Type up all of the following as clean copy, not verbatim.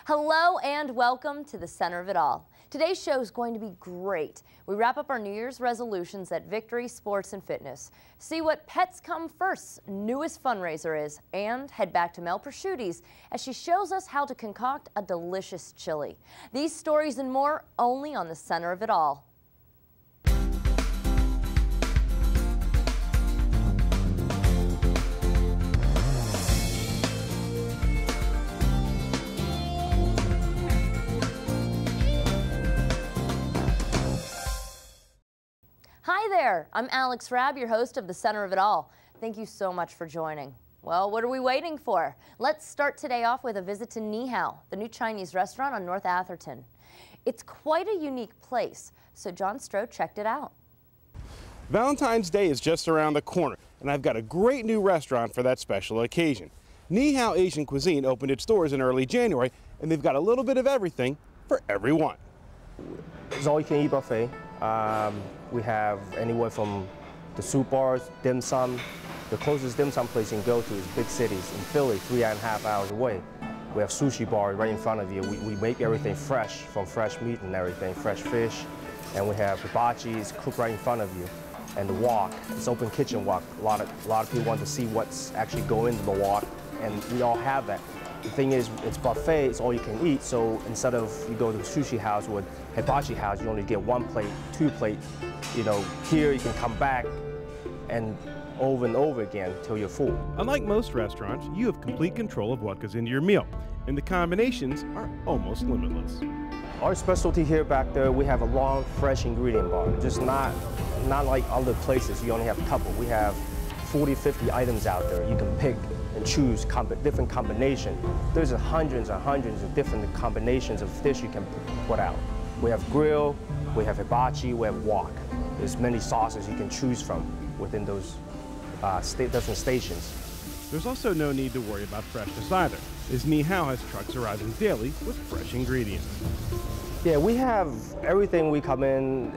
Hello and welcome to the center of it all. Today's show is going to be great. We wrap up our New Year's resolutions at Victory Sports and Fitness, see what Pets Come First's newest fundraiser is, and head back to Mel Prosciutti's as she shows us how to concoct a delicious chili. These stories and more only on the center of it all. Hi there, I'm Alex Rabb, your host of The Center of It All. Thank you so much for joining. Well, what are we waiting for? Let's start today off with a visit to Ni Hao, the new Chinese restaurant on North Atherton. It's quite a unique place, so John Stroh checked it out. Valentine's Day is just around the corner, and I've got a great new restaurant for that special occasion. Ni Hao Asian Cuisine opened its doors in early January, and they've got a little bit of everything for everyone. It's all-you-can-eat buffet. We have anywhere from the soup bars, dim sum. The closest dim sum place you can go to is big cities. In Philly, 3.5 hours away. We have sushi bar right in front of you. We make everything fresh, from fresh meat and everything, fresh fish. And we have hibachi, it's cooked right in front of you. And the wok, it's open kitchen wok. A lot of people want to see what's actually going into the wok, and we all have that. The thing is, it's buffet, it's all you can eat, so instead of you go to the sushi house or hibachi house, you only get 1 plate, 2 plates. You know, here you can come back and over again till you're full. Unlike most restaurants, you have complete control of what goes into your meal, and the combinations are almost limitless. Our specialty here back there, we have a long, fresh ingredient bar. Just not like other places, you only have a couple. We have 40, 50 items out there. You can pick and choose different combinations. There's hundreds and hundreds of different combinations of fish you can put out. We have grill, we have hibachi, we have wok. There's many sauces you can choose from within those different stations. There's also no need to worry about freshness either, as Ni Hao has trucks arriving daily with fresh ingredients. Yeah, we have everything we come in,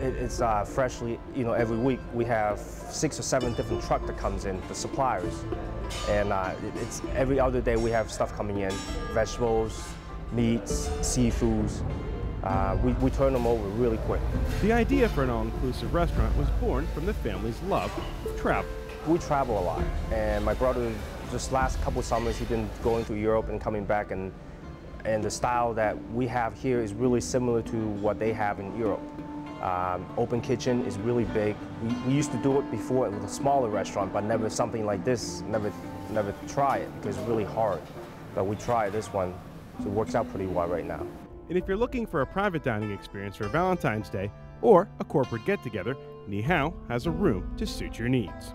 it's freshly, every week. We have 6 or 7 different trucks that comes in, the suppliers. And it's every other day we have stuff coming in, vegetables, meats, seafoods. We turn them over really quick. The idea for an all-inclusive restaurant was born from the family's love of travel. We travel a lot, and my brother, just last couple of summers, he's been going to Europe and coming back, and the style that we have here is really similar to what they have in Europe. Open kitchen is really big. We used to do it before with a smaller restaurant, but never something like this, never try it because it's really hard. But we tried this one, so it works out pretty well right now. And if you're looking for a private dining experience for Valentine's Day or a corporate get-together, Ni Hao has a room to suit your needs.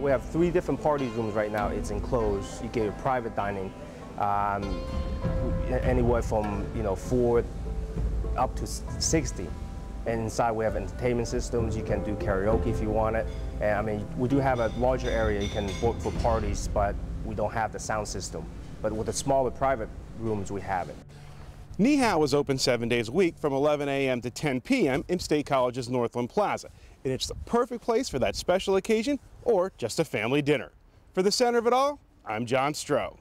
We have 3 different party rooms right now. It's enclosed. You get your private dining, anywhere from 4 up to 60. And inside we have entertainment systems. You can do karaoke if you want it. And I mean, we do have a larger area you can book for parties, but we don't have the sound system. But with the smaller private rooms, we have it. Ni Hao is open 7 days a week from 11 a.m. to 10 p.m. in State College's Northland Plaza. And it's the perfect place for that special occasion or just a family dinner. For the center of it all, I'm John Stroh.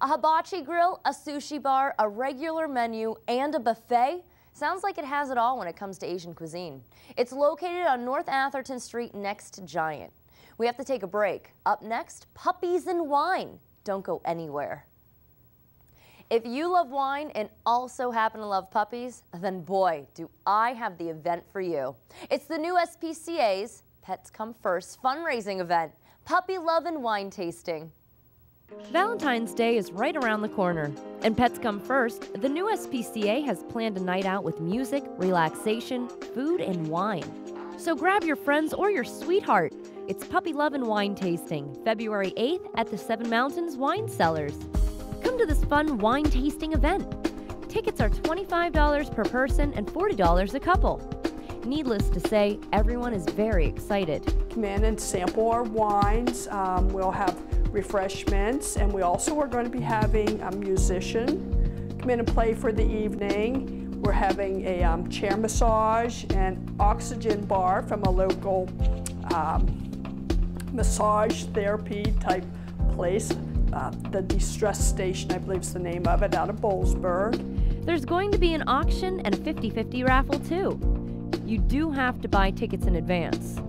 A hibachi grill, a sushi bar, a regular menu, and a buffet? Sounds like it has it all when it comes to Asian cuisine. It's located on North Atherton Street next to Giant. We have to take a break. Up next, puppies and wine. Don't go anywhere. If you love wine and also happen to love puppies, then boy, do I have the event for you. It's the new SPCA's Pets Come First fundraising event, Puppy Love and Wine Tasting. Valentine's Day is right around the corner, and Pets Come First, the new SPCA has planned a night out with music, relaxation, food, and wine. So grab your friends or your sweetheart. It's Puppy Love and Wine Tasting, February 8th at the Seven Mountains Wine Cellars. Come to this fun wine tasting event. Tickets are $25 per person and $40 a couple. Needless to say, everyone is very excited. Come in and sample our wines. We'll have refreshments, and we also are going to be having a musician come in and play for the evening. We're having a chair massage and oxygen bar from a local massage therapy type place the Distress Station, I believe is the name of it, out of Boalsburg. There's going to be an auction and a 50-50 raffle too. You do have to buy tickets in advance.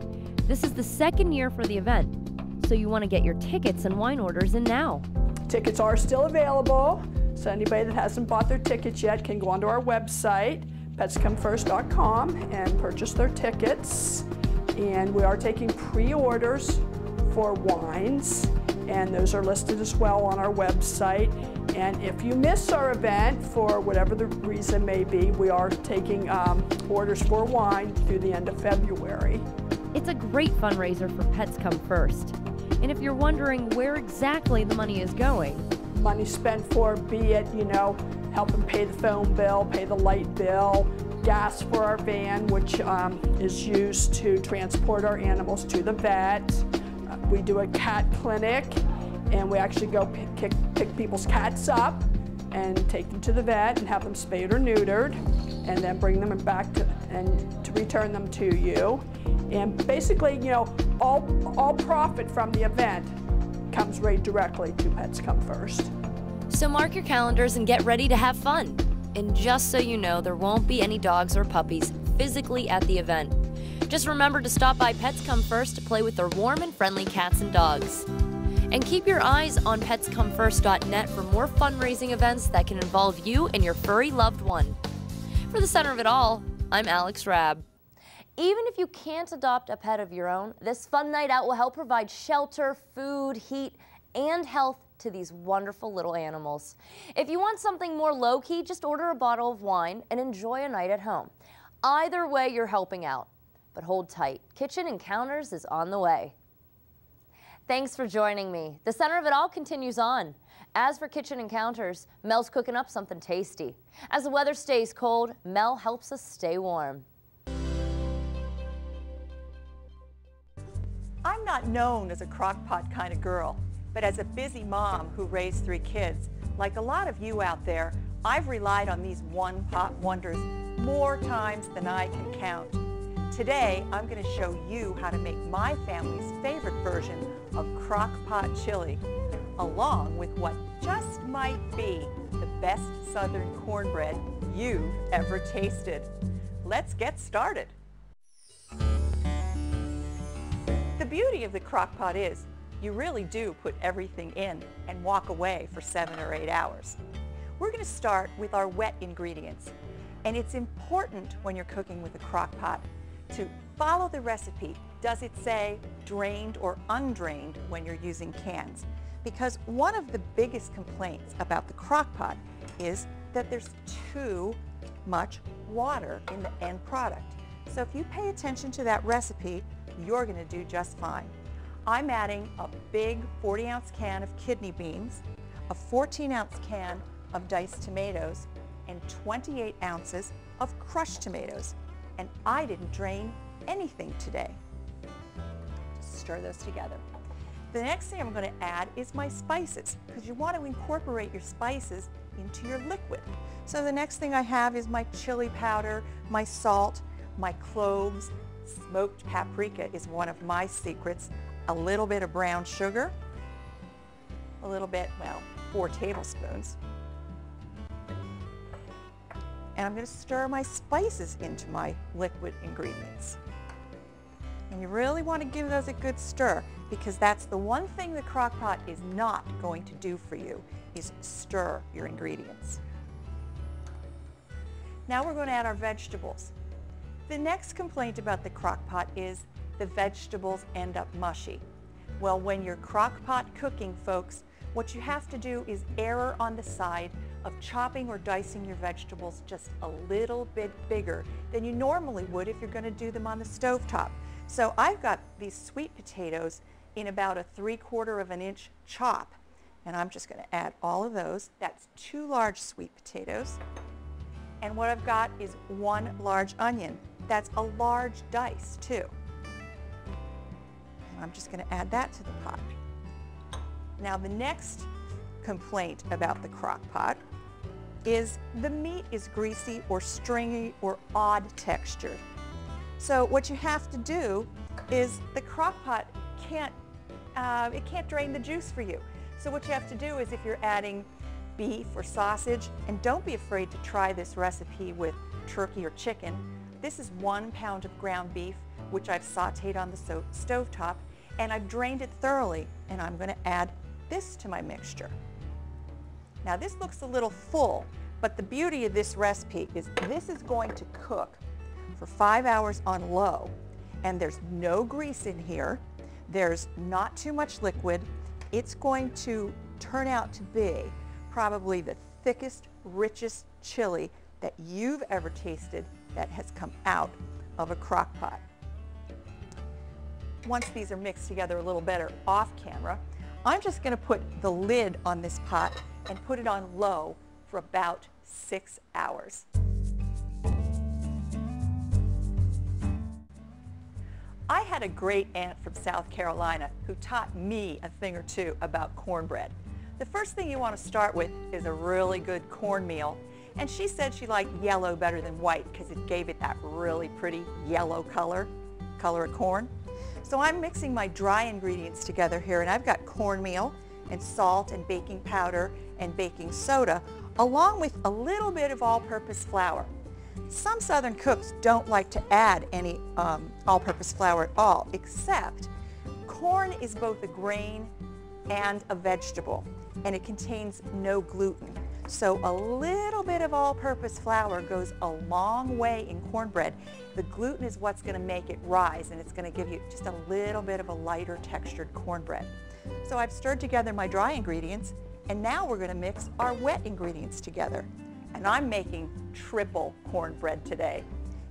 This is the second year for the event, so you want to get your tickets and wine orders in now. Tickets are still available, so anybody that hasn't bought their tickets yet can go onto our website, petscomefirst.com, and purchase their tickets. And we are taking pre-orders for wines, and those are listed as well on our website. And if you miss our event for whatever the reason may be, we are taking orders for wine through the end of February. It's a great fundraiser for Pets Come First. And if you're wondering where exactly the money is going, money spent for, be it, helping pay the phone bill, pay the light bill, gas for our van, which is used to transport our animals to the vet. We do a cat clinic, and we actually go pick people's cats up and take them to the vet and have them spayed or neutered, and then bring them back to return them to you. And basically, all profit from the event comes right directly to Pets Come First. So mark your calendars and get ready to have fun. And just so you know, there won't be any dogs or puppies physically at the event. Just remember to stop by Pets Come First to play with their warm and friendly cats and dogs. And keep your eyes on PetsComeFirst.net for more fundraising events that can involve you and your furry loved one. For the center of it all, I'm Alex Rabb. Even if you can't adopt a pet of your own, this fun night out will help provide shelter, food, heat, and health to these wonderful little animals. If you want something more low-key, just order a bottle of wine and enjoy a night at home. Either way, you're helping out. But hold tight, Kitchen Encounters is on the way. Thanks for joining me. The center of it all continues on. As for Kitchen Encounters, Mel's cooking up something tasty. As the weather stays cold, Mel helps us stay warm. I'm not known as a crock-pot kind of girl, but as a busy mom who raised 3 kids, like a lot of you out there, I've relied on these one-pot wonders more times than I can count. Today, I'm going to show you how to make my family's favorite version of crock-pot chili, along with what just might be the best Southern cornbread you've ever tasted. Let's get started. The beauty of the crock pot is you really do put everything in and walk away for 7 or 8 hours. We're going to start with our wet ingredients, and it's important when you're cooking with a crock pot to follow the recipe. Does it say drained or undrained when you're using cans? Because one of the biggest complaints about the crock pot is that there's too much water in the end product. So if you pay attention to that recipe, you're going to do just fine. I'm adding a big 40-ounce can of kidney beans, a 14-ounce can of diced tomatoes, and 28 ounces of crushed tomatoes. And I didn't drain anything today. Just stir those together. The next thing I'm going to add is my spices, because you want to incorporate your spices into your liquid. So the next thing I have is my chili powder, my salt, my cloves, smoked paprika is one of my secrets, a little bit of brown sugar, a little bit, 4 tablespoons. And I'm going to stir my spices into my liquid ingredients. And you really want to give those a good stir, because that's the one thing the crock pot is not going to do for you, is stir your ingredients. Now we're going to add our vegetables. The next complaint about the crock pot is the vegetables end up mushy. Well, when you're crock pot cooking, folks, what you have to do is err on the side of chopping or dicing your vegetables just a little bit bigger than you normally would if you're going to do them on the stovetop. So I've got these sweet potatoes in about a 3/4 of an inch chop, and I'm just going to add all of those. That's 2 large sweet potatoes. And what I've got is 1 large onion. That's a large dice too. And I'm just going to add that to the pot. Now the next complaint about the crock pot is the meat is greasy or stringy or odd textured. So what you have to do is the crock pot can't drain the juice for you. So what you have to do is if you're adding beef or sausage, and don't be afraid to try this recipe with turkey or chicken. This is 1 pound of ground beef, which I've sauteed on the stovetop, and I've drained it thoroughly, and I'm going to add this to my mixture. Now this looks a little full, but the beauty of this recipe is this is going to cook for 5 hours on low, and there's no grease in here. There's not too much liquid. It's going to turn out to be probably the thickest, richest chili that you've ever tasted that has come out of a crock pot. Once these are mixed together a little better off camera, I'm just going to put the lid on this pot and put it on low for about 6 hours. I had a great aunt from South Carolina who taught me a thing or two about cornbread. The first thing you want to start with is a really good cornmeal, and she said she liked yellow better than white because it gave it that really pretty yellow color of corn. So I'm mixing my dry ingredients together here, and I've got cornmeal and salt and baking powder and baking soda, along with a little bit of all-purpose flour. Some Southern cooks don't like to add any all-purpose flour at all, except corn is both a grain and a vegetable, and it contains no gluten. So a little bit of all-purpose flour goes a long way in cornbread. The gluten is what's going to make it rise, and it's going to give you just a little bit of a lighter textured cornbread. So I've stirred together my dry ingredients, and now we're going to mix our wet ingredients together. And I'm making triple cornbread today.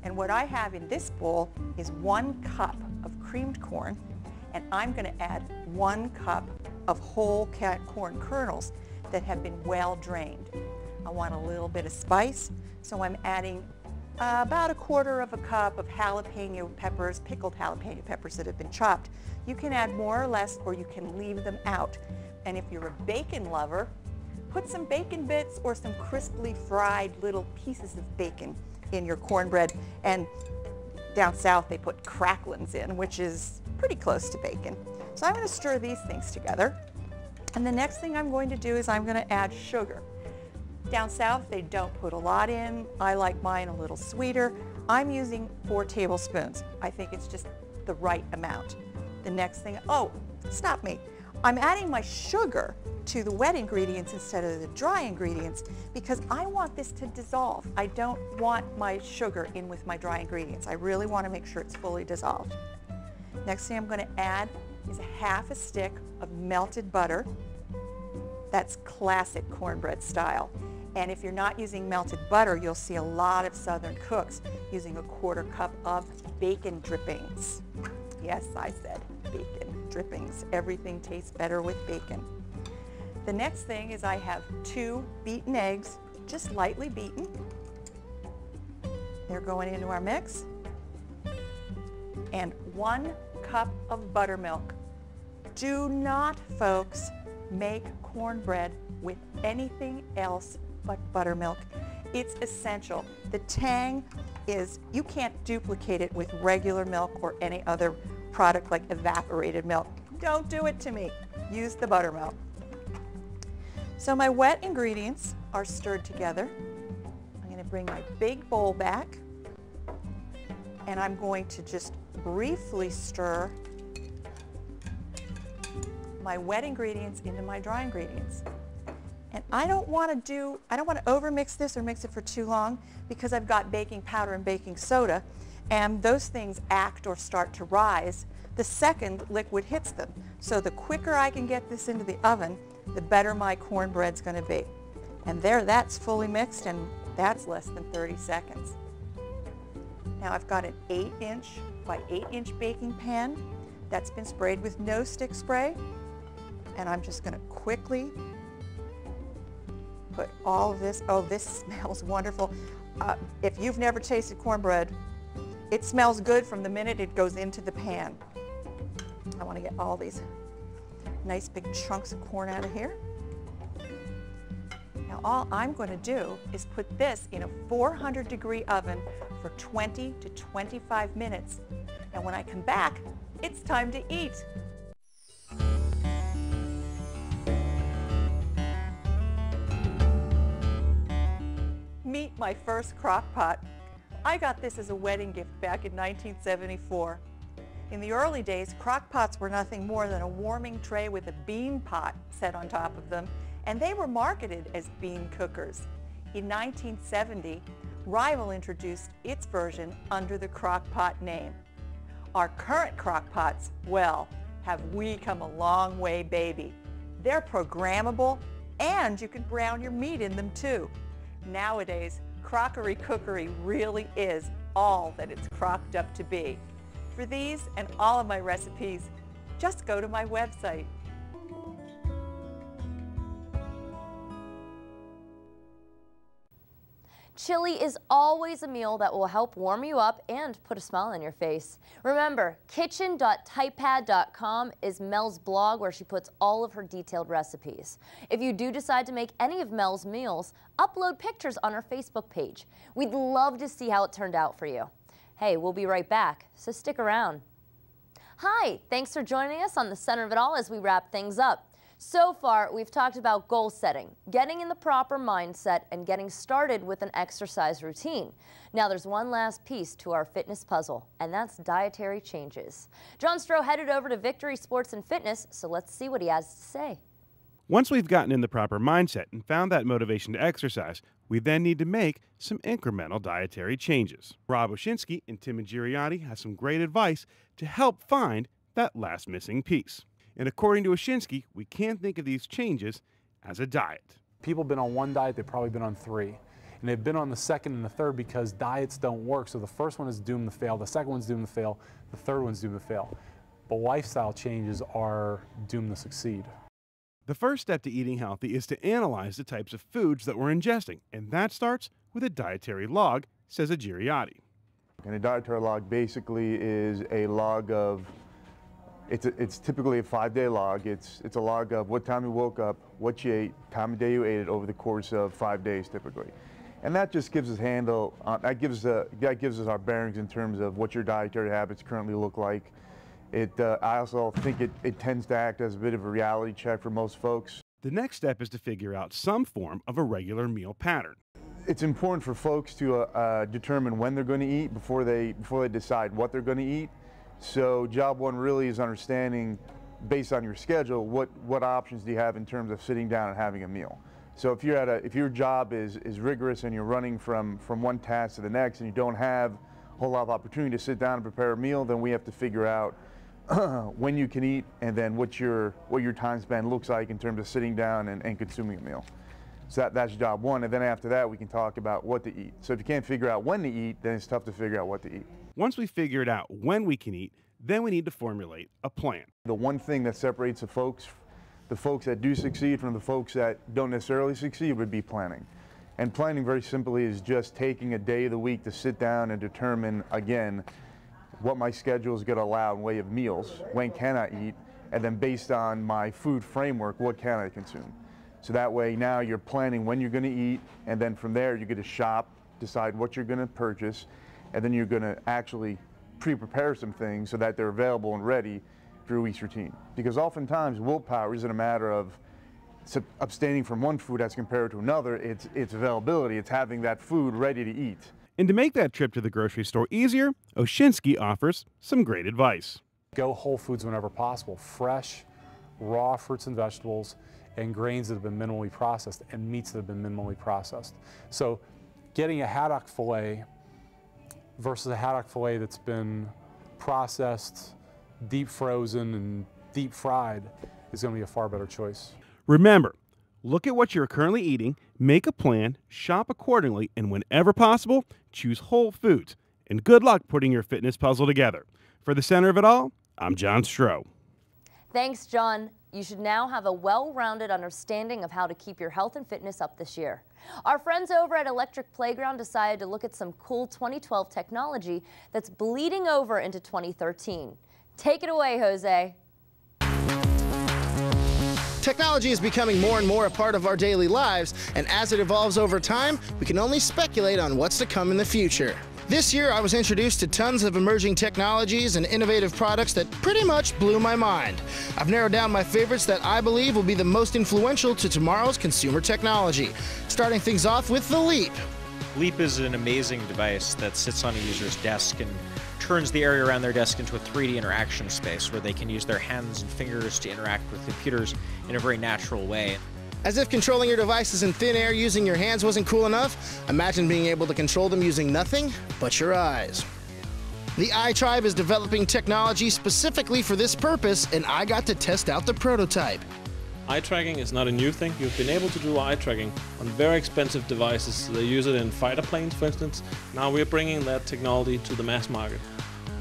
And what I have in this bowl is 1 cup of creamed corn, and I'm going to add 1 cup of whole corn kernels that have been well drained. I want a little bit of spice, so I'm adding about 1/4 cup of jalapeno peppers, pickled jalapeno peppers that have been chopped. You can add more or less, or you can leave them out. And if you're a bacon lover, put some bacon bits or some crisply fried little pieces of bacon in your cornbread. And down south they put cracklins in, which is pretty close to bacon. So I'm going to stir these things together. And the next thing I'm going to do is I'm going to add sugar. Down south they don't put a lot in. I like mine a little sweeter. I'm using 4 tablespoons. I think it's just the right amount. The next thing, oh, stop me. I'm adding my sugar to the wet ingredients instead of the dry ingredients because I want this to dissolve. I don't want my sugar in with my dry ingredients. I really want to make sure it's fully dissolved. Next thing I'm going to add is 1/2 stick of melted butter. That's classic cornbread style. And if you're not using melted butter, you'll see a lot of Southern cooks using 1/4 cup of bacon drippings. Yes, I said bacon drippings. Everything tastes better with bacon. The next thing is I have 2 beaten eggs, just lightly beaten. They're going into our mix. And 1 cup of buttermilk. Do not, folks, make cornbread with anything else but buttermilk. It's essential. The tang is, you can't duplicate it with regular milk or any other product like evaporated milk. Don't do it to me. Use the buttermilk. So my wet ingredients are stirred together. I'm going to bring my big bowl back, and I'm going to just briefly stir my wet ingredients into my dry ingredients. And I don't want to overmix this or mix it for too long because I've got baking powder and baking soda, and those things act or start to rise the second liquid hits them. So the quicker I can get this into the oven, the better my cornbread's going to be. And there, that's fully mixed, and that's less than 30 seconds. Now I've got an 8-inch by 8-inch baking pan that's been sprayed with no stick spray, and I'm just going to quickly put all of this. Oh, this smells wonderful. If you've never tasted cornbread, it smells good from the minute it goes into the pan. I want to get all these nice big chunks of corn out of here. Now all I'm going to do is put this in a 400-degree oven for 20 to 25 minutes. And when I come back, it's time to eat. Meet my first crock pot. I got this as a wedding gift back in 1974. In the early days, crock pots were nothing more than a warming tray with a bean pot set on top of them, and they were marketed as bean cookers. In 1970, Rival introduced its version under the crock pot name. Our current crock pots, well, have we come a long way, baby. They're programmable, and you can brown your meat in them too. Nowadays, crockery cookery really is all that it's crocked up to be. For these and all of my recipes, just go to my website. Chili is always a meal that will help warm you up and put a smile on your face. Remember, kitchen.typepad.com is Mel's blog where she puts all of her detailed recipes. If you do decide to make any of Mel's meals, upload pictures on her Facebook page. We'd love to see how it turned out for you. Hey, we'll be right back, so stick around. Hi, thanks for joining us on the center of it all as we wrap things up. So far, we've talked about goal setting, getting in the proper mindset, and getting started with an exercise routine. Now there's one last piece to our fitness puzzle, and that's dietary changes. John Stroh headed over to Victory Sports and Fitness, so let's see what he has to say. Once we've gotten in the proper mindset and found that motivation to exercise, we then need to make some incremental dietary changes. Rob Oshinsky and Tim Giriotti have some great advice to help find that last missing piece. And according to Oshinsky, we can't think of these changes as a diet. People have been on one diet, they've probably been on 3. And they've been on the second and the third because diets don't work. So the first one is doomed to fail, the second one's doomed to fail, the third one's doomed to fail. But lifestyle changes are doomed to succeed. The first step to eating healthy is to analyze the types of foods that we're ingesting, and that starts with a dietary log, says a Giriotti. And a dietary log basically is a log of, it's typically a 5-day log. It's a log of what time you woke up, what you ate, time of day you ate it over the course of 5 days typically. And that just gives us that gives us our bearings in terms of what your dietary habits currently look like. I also think it tends to act as a bit of a reality check for most folks. The next step is to figure out some form of a regular meal pattern. It's important for folks to determine when they're going to eat before they decide what they're going to eat. So job one really is understanding, based on your schedule, what options do you have in terms of sitting down and having a meal. So if your job is rigorous and you're running from one task to the next and you don't have a whole lot of opportunity to sit down and prepare a meal, then we have to figure out when you can eat and then what your time span looks like in terms of sitting down and consuming a meal. So that's job one, and then after that we can talk about what to eat. So if you can't figure out when to eat, then it's tough to figure out what to eat. Once we figured out when we can eat, then we need to formulate a plan. The one thing that separates the folks that do succeed from the folks that don't necessarily succeed would be planning. And planning, very simply, is just taking a day of the week to sit down and determine, again, what my schedule is going to allow in way of meals, when can I eat, and then based on my food framework, what can I consume. So that way now you're planning when you're going to eat, and then from there you're going to shop, decide what you're going to purchase, and then you're going to actually pre-prepare some things so that they're available and ready for your week's routine. Because oftentimes willpower isn't a matter of abstaining from one food as compared to another, it's availability, it's having that food ready to eat. And to make that trip to the grocery store easier, Oshinsky offers some great advice. Go whole foods whenever possible. Fresh, raw fruits and vegetables, and grains that have been minimally processed, and meats that have been minimally processed. So getting a haddock fillet versus a haddock fillet that's been processed, deep frozen, and deep fried is going to be a far better choice. Remember, look at what you're currently eating, make a plan, shop accordingly, and whenever possible, choose whole foods. And good luck putting your fitness puzzle together. For the center of it all, I'm John Stroh. Thanks, John. You should now have a well-rounded understanding of how to keep your health and fitness up this year. Our friends over at Electric Playground decided to look at some cool 2012 technology that's bleeding over into 2013. Take it away, Jose. Technology is becoming more and more a part of our daily lives, and as it evolves over time, we can only speculate on what's to come in the future. This year, I was introduced to tons of emerging technologies and innovative products that pretty much blew my mind. I've narrowed down my favorites that I believe will be the most influential to tomorrow's consumer technology. Starting things off with the Leap. Leap is an amazing device that sits on a user's desk and turns the area around their desk into a 3D interaction space where they can use their hands and fingers to interact with computers in a very natural way. As if controlling your devices in thin air using your hands wasn't cool enough, imagine being able to control them using nothing but your eyes. The iTribe is developing technology specifically for this purpose, and I got to test out the prototype. Eye tracking is not a new thing. You've been able to do eye tracking on very expensive devices. They use it in fighter planes, for instance. Now we're bringing that technology to the mass market.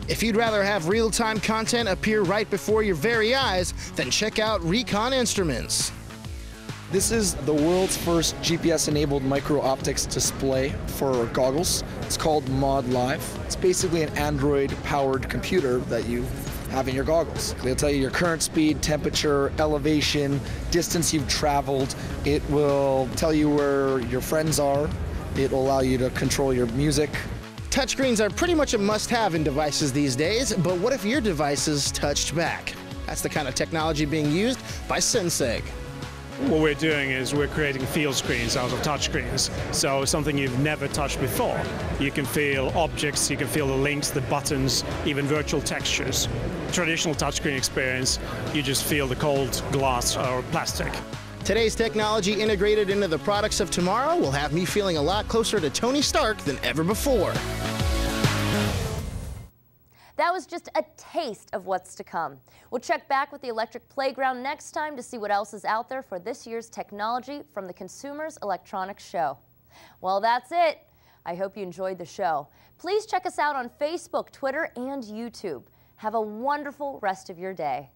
If you'd rather have real-time content appear right before your very eyes, then check out Recon Instruments. This is the world's first GPS-enabled micro-optics display for goggles. It's called Mod Live. It's basically an Android-powered computer that you have in your goggles. It'll tell you your current speed, temperature, elevation, distance you've traveled. It will tell you where your friends are. It will allow you to control your music. Touchscreens are pretty much a must-have in devices these days, but what if your devices touched back? That's the kind of technology being used by Senseg. What we're doing is we're creating field screens out of touch screens. So something you've never touched before. You can feel objects, you can feel the links, the buttons, even virtual textures. Traditional touchscreen experience, you just feel the cold glass or plastic. Today's technology integrated into the products of tomorrow will have me feeling a lot closer to Tony Stark than ever before. That was just a taste of what's to come. We'll check back with the Electric Playground next time to see what else is out there for this year's technology from the Consumers Electronics Show. Well, that's it. I hope you enjoyed the show. Please check us out on Facebook, Twitter, and YouTube. Have a wonderful rest of your day.